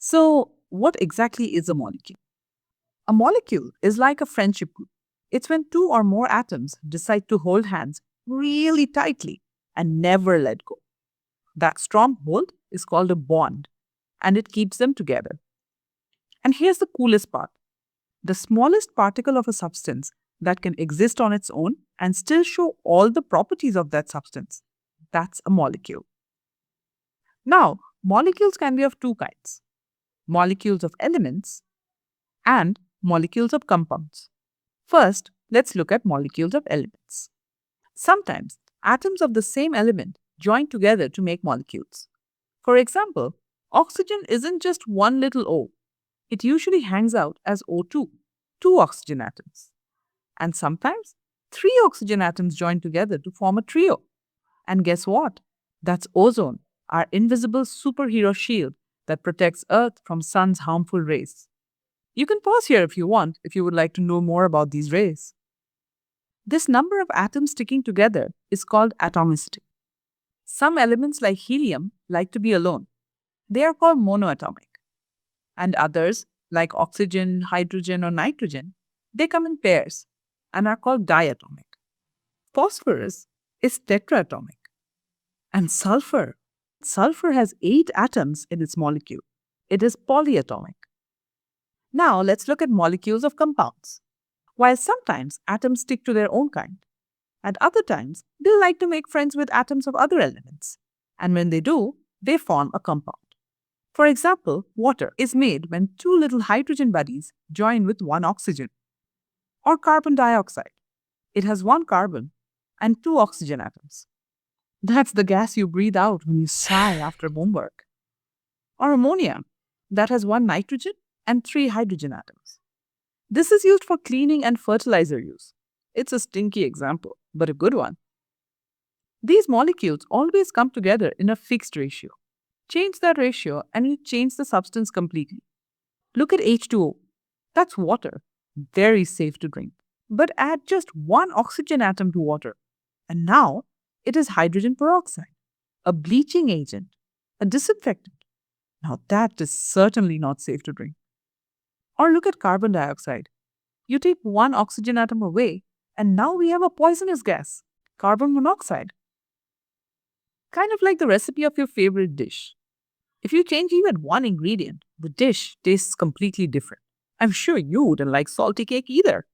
So, what exactly is a molecule? A molecule is like a friendship group. It's when two or more atoms decide to hold hands really tightly and never let go. That strong hold is called a bond, and it keeps them together. And here's the coolest part: the smallest particle of a substance that can exist on its own and still show all the properties of that substance. That's a molecule. Now, molecules can be of two kinds: molecules of elements and molecules of compounds. First, let's look at molecules of elements. Sometimes atoms of the same element join together to make molecules. For example, oxygen isn't just one little O, it usually hangs out as O2, two oxygen atoms. And sometimes three oxygen atoms join together to form a trio. And guess what? That's ozone, our invisible superhero shield that protects Earth from sun's harmful rays. You can pause here if you want, if you would like to know more about these rays. This number of atoms sticking together is called atomicity. Some elements like helium like to be alone. They are called monoatomic. And others, like oxygen, hydrogen, or nitrogen, they come in pairs and are called diatomic. Phosphorus is tetraatomic. And sulfur has 8 atoms in its molecule. It is polyatomic. Now let's look at molecules of compounds. While sometimes atoms stick to their own kind, at other times they like to make friends with atoms of other elements. And when they do, they form a compound. For example, water is made when two little hydrogen buddies join with one oxygen. Or carbon dioxide. It has one carbon and two oxygen atoms. That's the gas you breathe out when you sigh after homework. Or ammonia, that has one nitrogen and three hydrogen atoms. This is used for cleaning and fertilizer use. It's a stinky example, but a good one. These molecules always come together in a fixed ratio. Change that ratio and you change the substance completely. Look at H2O. That's water. Very safe to drink. But add just one oxygen atom to water, and now it is hydrogen peroxide, a bleaching agent, a disinfectant. Now that is certainly not safe to drink. Or look at carbon dioxide. You take one oxygen atom away, and now we have a poisonous gas, carbon monoxide. Kind of like the recipe of your favorite dish. If you change even one ingredient, the dish tastes completely different. I'm sure you wouldn't like salty cake either.